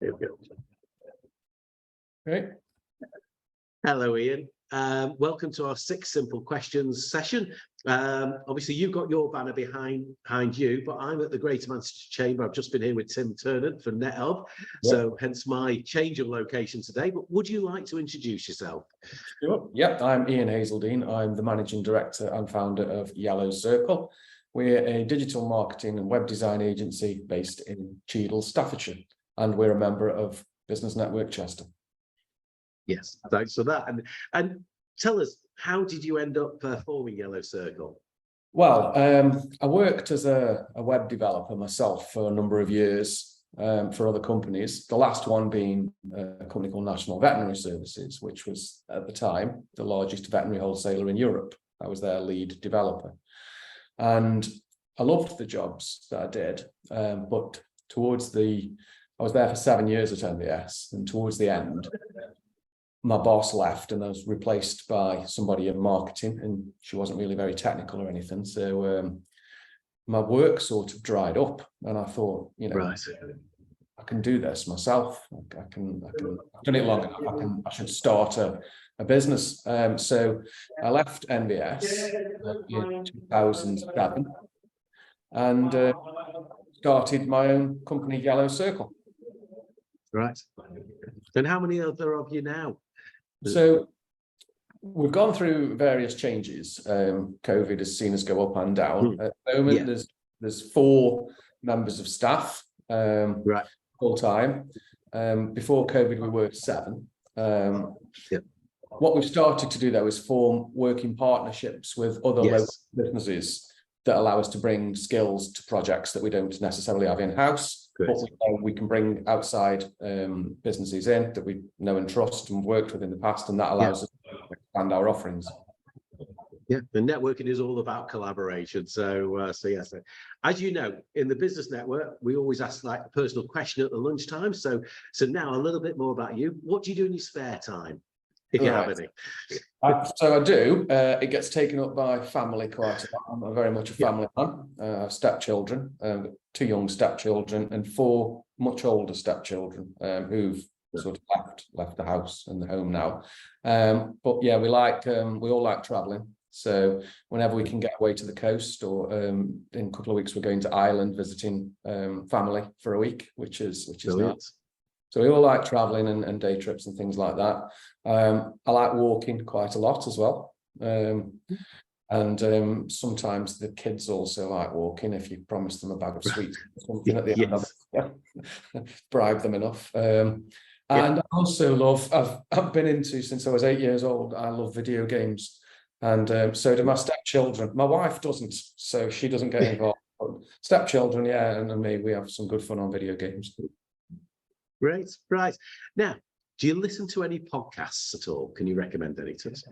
Here we go. Great. Hello, Ian. Welcome to our 6 simple questions session. Obviously, you've got your banner behind you, but I'm at the Greater Manchester Chamber. I've just been here with Tim Turner from NetHub, so hence my change of location today. But would you like to introduce yourself? Sure. Yep, I'm Ian Hazeldine. I'm the Managing Director and founder of Yellow Circle. We're a digital marketing and web design agency based in Cheadle, Staffordshire, and we're a member of Business Network Chester. Yes, thanks for that. And tell us, how did you end up forming Yellow Circle? Well, I worked as a web developer myself for a number of years for other companies. The last one being a company called National Veterinary Services, which was at the time the largest veterinary wholesaler in Europe. I was their lead developer. And I loved the jobs that I did, but I was there for 7 years at MVS, and towards the end, my boss left and I was replaced by somebody in marketing, and she wasn't really very technical or anything. So my work sort of dried up, and I thought, Right. I can do this myself. I've done it long enough. I should start a business. So I left NVS in 2007 and started my own company, Yellow Circle. Right. And how many are there of you now? So we've gone through various changes. COVID has seen us go up and down. At the moment, there's 4 members of staff, right, full time. Before COVID, we were 7. What we've started to do, though, is form working partnerships with other local businesses that allow us to bring skills to projects that we don't necessarily have in-house. But we can bring outside businesses in that we know and trust and worked with in the past, and that allows us to expand our offerings. Yeah, the networking is all about collaboration. So yes, as you know, in the business network, we always ask like a personal question at the lunchtime. So now a little bit more about you. What do you do in your spare time, if you have any? So I do. It gets taken up by family quite a lot. I'm very much a family man. I have stepchildren, 2 young stepchildren, and 4 much older stepchildren who've sort of left the house and the home now. But yeah, we all like traveling. So whenever we can get away to the coast, or in a couple of weeks we're going to Ireland visiting family for a week, which is nice. So we all like traveling and day trips and things like that. I like walking quite a lot as well. And sometimes the kids also like walking if you promise them a bag of sweets or something at the end of it. Bribe them enough. And I also love, I've been into, since I was 8 years old, I love video games. And so do my stepchildren. My wife doesn't, so she doesn't get involved. Stepchildren, and me, we have some good fun on video games. Great, right. Now, do you listen to any podcasts at all? Can you recommend any to us?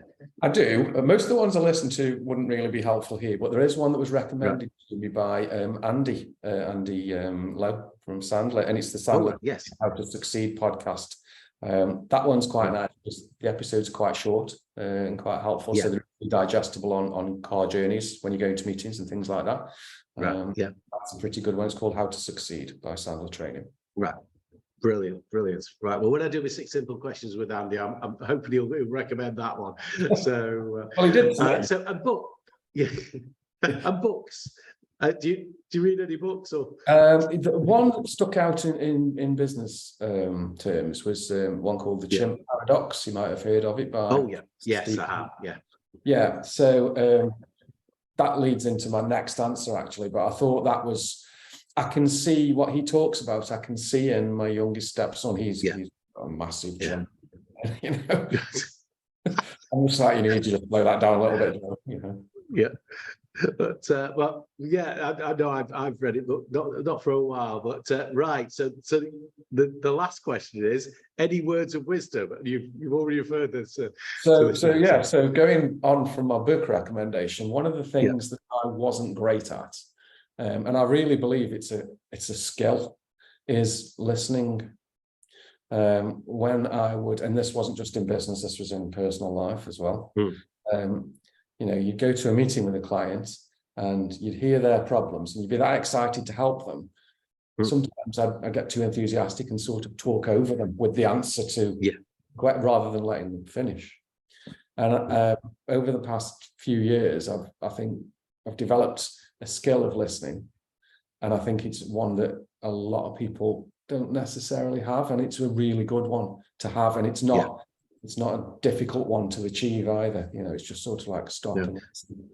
I do. Most of the ones I listen to wouldn't really be helpful here, but there is one that was recommended to me by Andy Lowe from Sandler, and it's the Sandler How to Succeed podcast. That one's quite nice because the episodes are quite short and quite helpful, so they're digestible on car journeys when you're going to meetings and things like that. That's a pretty good one. It's called How to Succeed by Sandler Training. Right. Brilliant. Right. Well, when I do my 6 simple questions with Andy, I'm hoping he'll recommend that one. So, well, he did. So a book, and books. Do you read any books? Or the one that stuck out in business terms was one called The Chimp Paradox. You might have heard of it. Yes, I have. Yeah. So that leads into my next answer, actually. But I thought that was. I can see what he talks about. I can see in my youngest stepson. He's a massive chimp. I'm just like, you need to just slow that down a little bit. Yeah. But I know I've read it, but not for a while. But right, so the last question is: any words of wisdom? You've already referred this. So going on from my book recommendation, one of the things that I wasn't great at, and I really believe it's a skill, is listening. When I would, and this wasn't just in business, this was in personal life as well. You'd go to a meeting with a client and you'd hear their problems and you'd be that excited to help them. sometimes I get too enthusiastic and sort of talk over them with the answer to, rather than letting them finish. And over the past few years, I think I've developed a skill of listening, and I think it's one that a lot of people don't necessarily have, and it's a really good one to have, and it's not a difficult one to achieve either. You know, it's just sort of like stop and listen.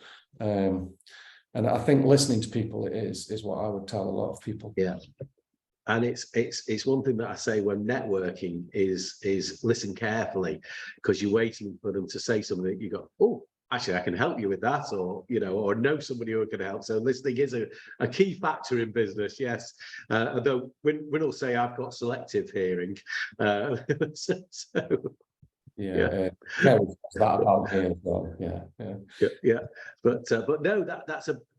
And I think listening to people is what I would tell a lot of people. Yeah. And it's one thing that I say when networking is listen carefully, because you're waiting for them to say something that you go, oh, actually I can help you with that, or or know somebody who can help. So listening is a key factor in business, yes. Although we'll say I've got selective hearing. That about me as well. Yeah. But no,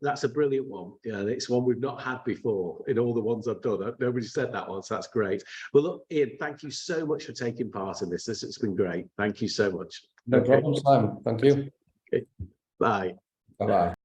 that's a brilliant one. Yeah, it's one we've not had before in all the ones I've done. Nobody said that one, so that's great. Well, look, Ian, thank you so much for taking part in this. It's been great. Thank you so much. No problem, Simon. Thank you. Okay. Bye. Bye-bye.